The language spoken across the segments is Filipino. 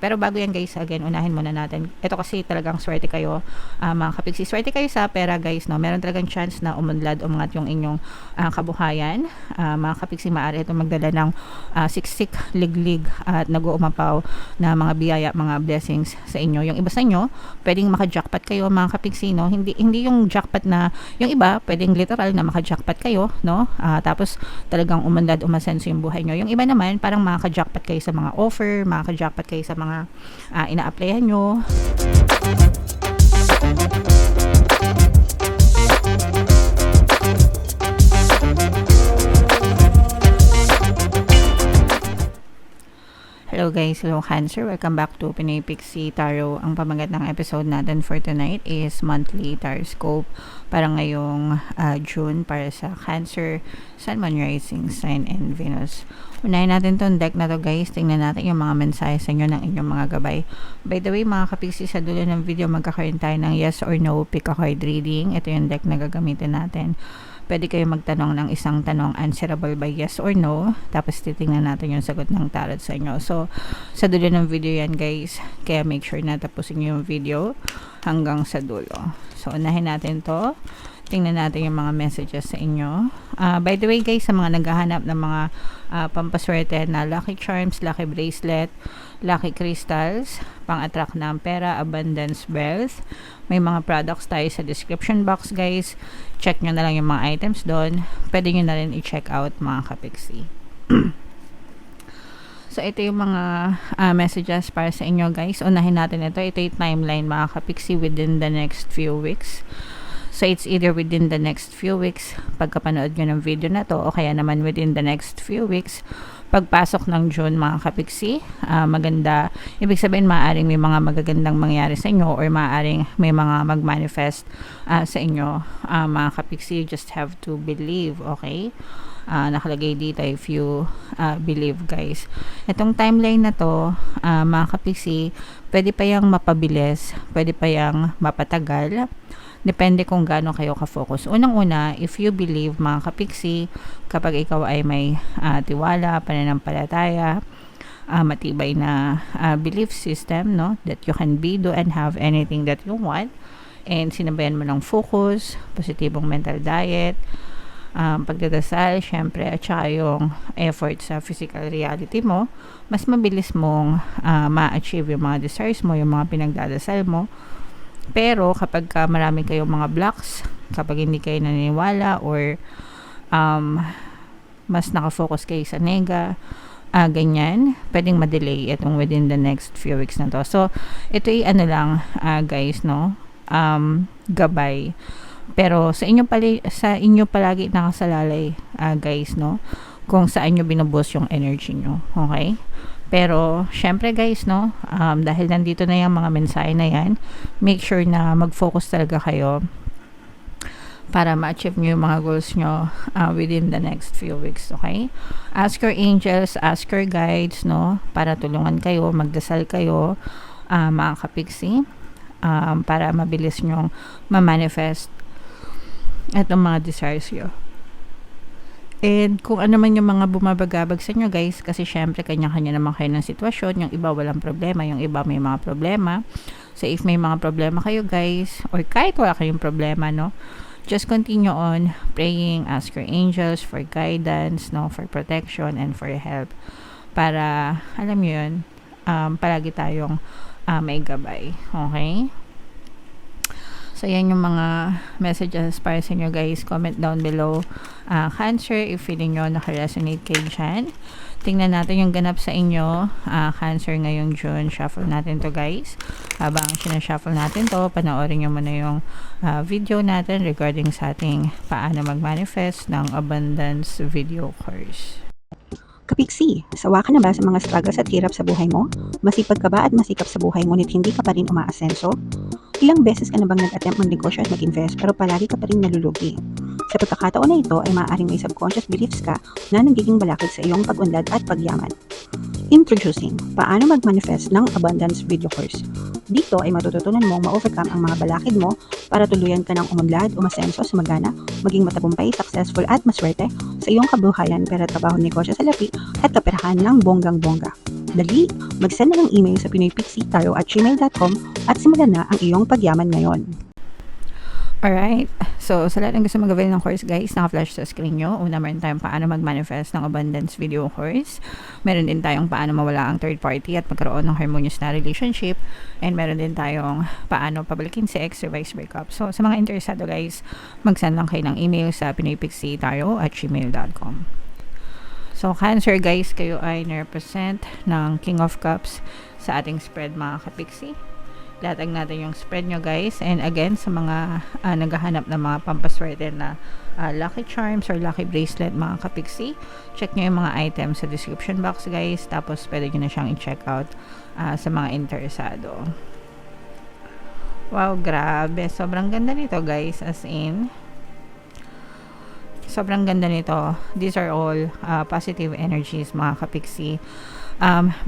Pero bago yan guys, again, unahin muna natin. Ito kasi talagang swerte kayo, mga kapiksi. Swerte kayo sa pera guys, no? Meron talagang chance na umunlad, umangat yung inyong kabuhayan. Mga kapiksi, maaari ito magdala ng siksik, liglig, at nag-uumapaw na mga biyaya, mga blessings sa inyo. Yung iba sa inyo, pwedeng maka-jackpot kayo, mga kapiksi, no? Hindi yung jackpot na, yung iba, pwedeng literal na maka-jackpot kayo, no? Tapos talagang umunlad, umasenso yung buhay nyo. Yung iba naman, parang maka-jackpot kayo sa mga offer, maka-jackpot kayo sa mga ina-applyan nyo. Hello guys, hello Cancer. Welcome back to Pinoy Pixie Tarot. Ang pamagat ng episode natin for tonight is monthly Taroscope para ngayong June para sa Cancer, Sun, Moon, Rising, Sign, and Venus. Unahin natin tong deck na to guys. Tingnan natin yung mga mensahe sa inyo ng inyong mga gabay. By the way mga kapiksi, sa dulo ng video magkakaroon tayo ng yes or no pick a card reading. Ito yung deck na gagamitin natin. Pwede kayo magtanong ng isang tanong answerable by yes or no. Tapos titingnan natin yung sagot ng tarot sa inyo. So, sa dulo ng video yan guys. Kaya make sure na tapusin nyo yung video hanggang sa dulo. So, unahin natin to. Tingnan natin yung mga messages sa inyo. By the way guys, sa mga naghahanap ng mga pampaswerte na lucky charms, lucky bracelet, lucky crystals, pang-attract ng pera, abundance, wealth, may mga products tayo sa description box guys. Check nyo na lang yung mga items doon. Pwede nyo na rin i-check out mga kapiksi. So, ito yung mga messages para sa inyo guys. Unahin natin ito. Ito yung timeline mga kapiksi within the next few weeks. So, it's either within the next few weeks pagkapanood nyo ng video na to o kaya naman within the next few weeks pagpasok ng June mga kapiksi. Maganda. Ibig sabihin maaaring may mga magagandang mangyari sa inyo or maaaring may mga mag-manifest sa inyo mga kapiksi. You just have to believe, okay? Nakalagay dito if you believe guys. Itong timeline na to mga kapiksi, pwede pa yang mapabilis, pwede pa yang mapatagal. Depende kung gaano kayo ka-focus. Unang-una, if you believe mga kapiksi, kapag ikaw ay may tiwala, pananampalataya, matibay na belief system, no? That you can be, do, and have anything that you want. And sinabayan mo ng focus, positibong mental diet, pagdadasal, syempre, at saka yung effort sa physical reality mo, mas mabilis mong ma-achieve yung mga desires mo, yung mga pinagdadasal mo. Pero kapag marami kayong mga blocks, kapag hindi kayo naniniwala or mas nakafocus kayo sa nega, ganyan, pwedeng ma-delay itong within the next few weeks na to. So, ito ay ano lang guys, no? Gabay. Pero sa inyo palagi nakasalalay guys, no? Kung saan nyo binuboost yung energy nyo. Okay? Pero, syempre guys, no, dahil nandito na yung mga mensahe na yan, make sure na mag-focus talaga kayo para ma-achieve nyo yung mga goals nyo within the next few weeks, okay? Ask your angels, ask your guides, no, para tulungan kayo, magdasal kayo, mga kapiksi, para mabilis nyong ma-manifest itong mga desires nyo. And kung ano man yung mga bumabagabag sa inyo guys, kasi syempre kanya-kanya naman kayo ng sitwasyon, yung iba walang problema, yung iba may mga problema. So if may mga problema kayo guys, or kahit wala kayong problema, no, just continue on praying, ask your angels for guidance, no, for protection and for help. Para, alam nyo yun, palagi tayong may gabay. Okay? So, yan yung mga messages para sa inyo guys. Comment down below. Cancer, if feeling nyo naka-resonate kayo dyan. Tingnan natin yung ganap sa inyo. Cancer ngayong June. Shuffle natin to guys. Habang sinashuffle natin to, panoorin nyo muna yung video natin regarding sa ating paano mag-manifest ng abundance video course. Kapiksi, sawa ka na ba sa mga struggles at hirap sa buhay mo? Masipag ka ba at masikap sa buhay ngunit hindi ka pa rin umaasenso? Ilang beses ka na bang nag-attempt magnegosyo at mag-invest pero palagi ka pa rin nalulugi? Sa pagkakataon na ito ay maaaring may subconscious beliefs ka na nagiging balakid sa iyong pag-unlad at pagyaman. Introducing, paano mag-manifest ng abundance video course. Dito ay matututunan mong ma-overcome ang mga balakid mo para tuluyan ka ng umunlad, umasenso, sumagana, maging matagumpay, successful at maswerte sa iyong kabuhayan, pera, trabaho, negosyo, salapi at kaperahan ng bonggang-bongga. Dali! Mag-send na ng email sa pinoypixie@gmail.com at simulan na ang iyong pagyaman ngayon. Alright. So, sa lahat ng gusto mag-avail ng course, guys, naka-flash sa screen nyo. Una, meron tayong paano mag-manifest ng abundance video course. Meron din tayong paano mawala ang third party at magkaroon ng harmonious na relationship. And meron din tayong paano pabalikin si ex, revise breakup. So, sa mga interesado, guys, mag-send lang kayo ng email sa pinoypixie@gmail.com. So, Cancer, guys, kayo ay na-represent ng King of Cups sa ating spread, mga kapixie. Latag natin yung spread nyo, guys. And again, sa mga naghahanap ng mga pampaswerte na lucky charms or lucky bracelet, mga kapixie, check nyo yung mga items sa description box, guys. Tapos, pwede nyo na siyang i-check out sa mga interesado. Wow, grabe. Sobrang ganda nito, guys. As in, sobrang ganda nito. These are all positive energies, mga kapixie.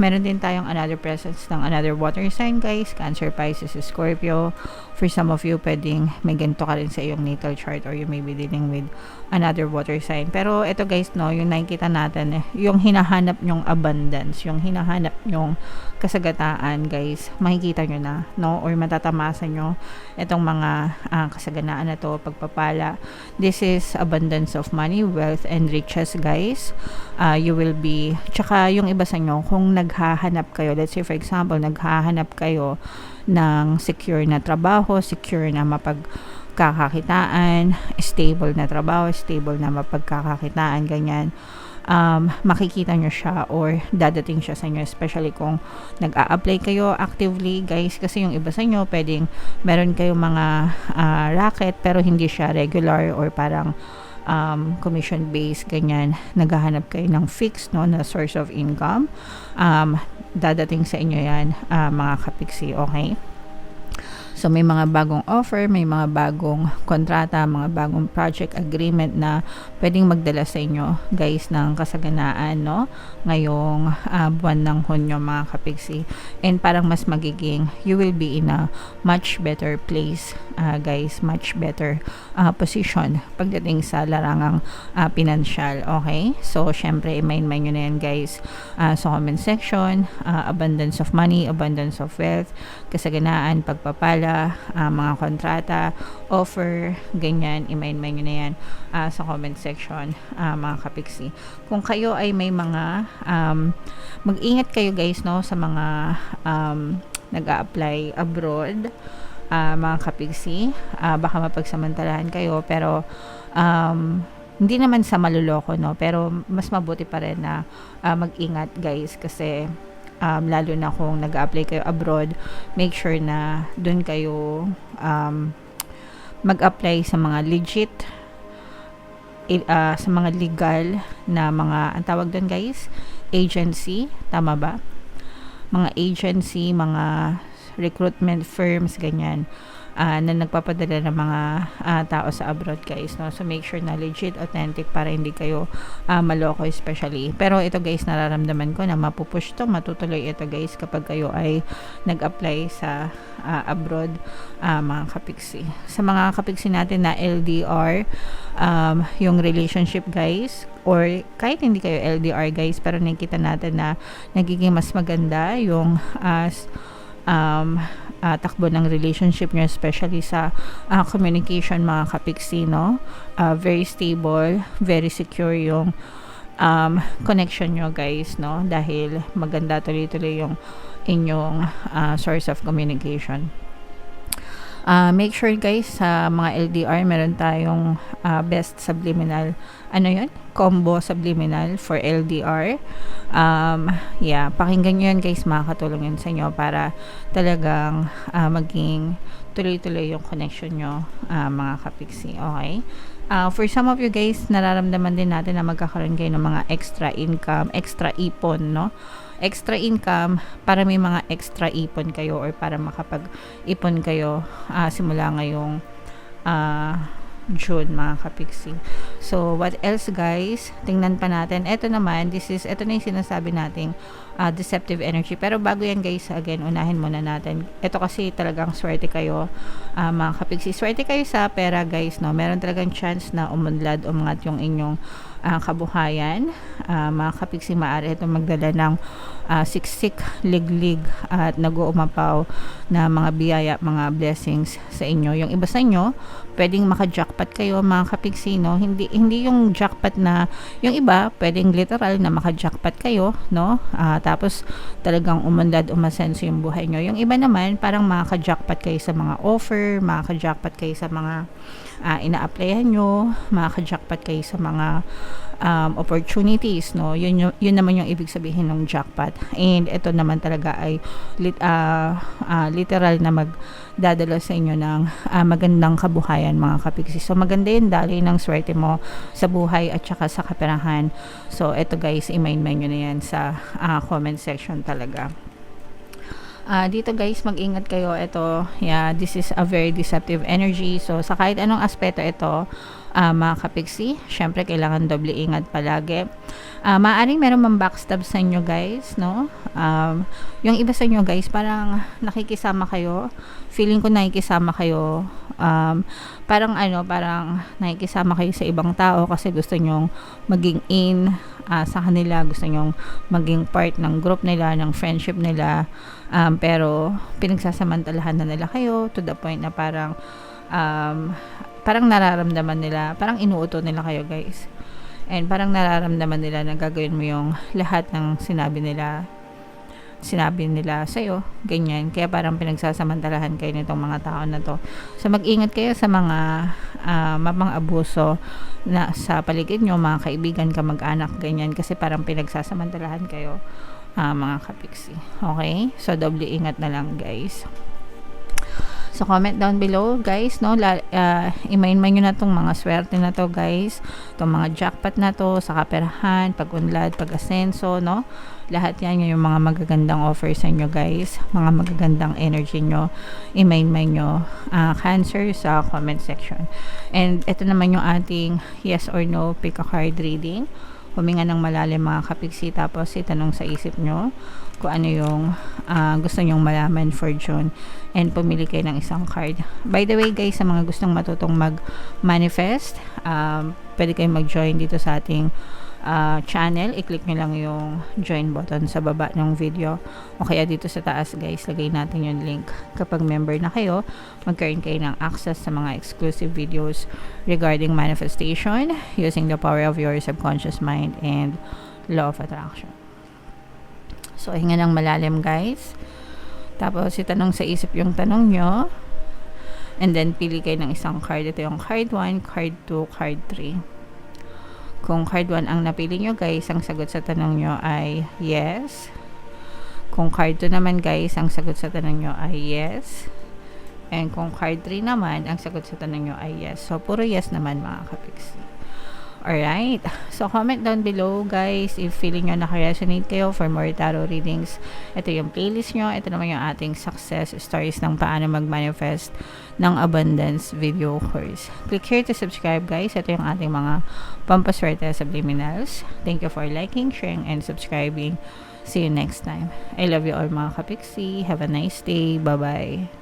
Meron din tayong another presence ng another water sign, guys. Cancer, Pisces, Scorpio. For some of you, pwedeng may ganito ka rin sa iyong natal chart or you may be dealing with another water sign. Pero ito, guys, no, yung nakikita natin, yung hinahanap nyong abundance, yung hinahanap nyong kasagataan, guys, makikita nyo na, no? Or matatamasan nyo itong mga kasaganaan na to, pagpapala. This is abundance of money, wealth, and riches, guys. You will be, tsaka yung iba sa nyo, kung naghahanap kayo, let's say for example, naghahanap kayo ng secure na trabaho, secure na mapagkakakitaan, stable na trabaho, stable na mapagkakakitaan, ganyan, makikita nyo siya or dadating siya sa inyo, especially kung nag-a-apply kayo actively, guys, kasi yung iba sa inyo, pwedeng meron kayong mga racket pero hindi siya regular or parang commission based, ganyan, naghahanap kayo ng fixed, no, na source of income. Dadating sa inyo yan, mga kapixie, okay? So, may mga bagong offer, may mga bagong kontrata, mga bagong project agreement na pwedeng magdala sa inyo, guys, ng kasaganaan, no? Ngayong buwan ng Hunyo, mga kapixie. And parang mas magiging, you will be in a much better place, guys, much better position pagdating sa larangang pinansyal, okay? So, syempre, i-mind nyo na yan, guys, sa comment section, abundance of money, abundance of wealth, kasaganaan, pagpapala, mga kontrata, offer, ganyan, i-mind nyo na yan sa comment section, mga kapixie. Kung kayo ay may mga mag-ingat kayo, guys, no, sa mga nag-a-apply abroad, mga kapixie, baka mapagsamantalahan kayo, pero hindi naman sa maluloko, no, pero mas mabuti pa rin na mag-ingat, guys, kasi lalo na kung nag-apply kayo abroad, make sure na dun kayo mag-apply sa mga legit, sa mga legal na mga, ang tawag dun, guys, agency, tama ba? Mga agency, mga recruitment firms, ganyan, na nagpapadala ng mga tao sa abroad, guys, no? So make sure na legit, authentic, para hindi kayo maloko, especially. Pero ito, guys, nararamdaman ko na mapupush to, matutuloy ito, guys, kapag kayo ay nag-apply sa abroad, mga kapixie. Sa mga kapixie natin na LDR, yung relationship, guys, or kahit hindi kayo LDR, guys, pero nakikita natin na nagiging mas maganda yung takbo ng relationship nyo, especially sa communication, mga kapixie, no? Very stable, very secure yung connection nyo, guys, no? Dahil maganda tuloy-tuloy yung inyong source of communication. Make sure, guys, sa mga LDR, meron tayong best subliminal, combo subliminal for LDR. Pakinggan nyo yan, guys, makakatulong yun sa inyo para talagang maging tuloy-tuloy yung connection nyo, mga kapixie, okay? For some of you, guys, nararamdaman din natin na magkakaroon kayo ng mga extra income, extra ipon, no? Extra income para may mga extra ipon kayo or para makapag-ipon kayo simula ngayong June, mga kapixie. So, what else, guys? Tingnan pa natin. Ito naman, ito na yung sinasabi nating deceptive energy. Pero bago yan, guys, again, unahin muna natin. Ito kasi talagang swerte kayo, mga kapixie. Swerte kayo sa pera, guys, no? Meron talagang chance na umunlad, umangat yung inyong kabuhayan. Mga kapiksi, maaari itong magdala ng siksik, liglig at nag-uumapaw na mga biyaya, mga blessings sa inyo. Yung iba sa inyo, pwedeng maka-jackpot kayo mga kapiksi, no? Hindi yung jackpot na, yung iba, pwedeng literal na maka-jackpot kayo, no? Tapos talagang umunlad, umasenso yung buhay nyo. Yung iba naman, parang makaka-jackpot kayo sa mga offer, makaka-jackpot kayo sa mga ina-applyan nyo, makaka-jackpot kayo sa mga opportunities, no? Yun naman yung ibig sabihin ng jackpot. And ito naman talaga ay literal na magdadala sa inyo ng magandang kabuhayan mga kapiksi. So maganda yung daloy ng swerte mo sa buhay at saka sa kaperahan. So ito guys, i-main-main nyo na yan sa comment section talaga. Dito guys, mag-ingat kayo. Ito, this is a very deceptive energy. So sa kahit anong aspeto ito, mga kapiksi, syempre kailangan doble ingat palagi. Maaring meron mang backstab sa inyo guys, no? Yung iba sa inyo guys, parang nakikisama kayo. Feeling ko nakikisama kayo. Parang nakikisama kayo sa ibang tao kasi gusto nyong maging in sa kanila, gusto nyong maging part ng group nila, ng friendship nila. Pero pinagsasamantalahan na nila kayo to the point na parang nararamdaman nila, parang inuuto nila kayo guys. And parang nararamdaman nila na gagawin mo yung lahat ng sinabi nila sa'yo, ganyan. Kaya parang pinagsasamantalahan kayo nitong mga tao na to. So mag-ingat kayo sa mga abuso na sa paligid nyo, mga kaibigan, kamag-anak, ganyan. Kasi parang pinagsasamantalahan kayo, mga kapiksi. Okay? So doble ingat na lang guys. So comment down below guys, no? I-main-main nyo na tong mga swerte na to guys, tong mga jackpot na to sa kaperahan, pag-unlad, pag-asenso, no? Lahat yan yung mga magagandang offer sa inyo guys, mga magagandang energy nyo, i-main-main nyo Cancer sa comment section. And ito naman yung ating yes or no pick a card reading. Huminga ng malalim mga kapiksi, tapos itanong sa isip nyo kung ano yung gusto nyong malaman for June, and pumili kayo ng isang card. By the way guys, sa mga gustong matutong mag-manifest, pwede kayong mag-join dito sa ating channel. I-click nyo lang yung join button sa baba ng video, o kaya dito sa taas guys, lagay natin yung link. Kapag member na kayo, magkaroon kayo ng access sa mga exclusive videos regarding manifestation using the power of your subconscious mind and law of attraction. So hinga ng malalim guys, tapos itanong sa isip yung tanong nyo, and then pili kayo ng isang card. Ito yung card 1, card 2, card 3. Kung card 1 ang napili nyo guys, ang sagot sa tanong nyo ay yes. Kung card 2 naman guys, ang sagot sa tanong nyo ay yes. And kung card 3 naman, ang sagot sa tanong nyo ay yes. So puro yes naman mga kapiksi. Alright, so comment down below guys if feeling nyo naka-resonate kayo for more tarot readings. Ito yung playlist nyo. Ito naman yung ating success stories ng paano mag-manifest ng abundance video course. Click here to subscribe guys. Ito yung ating mga pampaswerte subliminals. Thank you for liking, sharing, and subscribing. See you next time. I love you all mga kapiksi. Have a nice day. Bye-bye.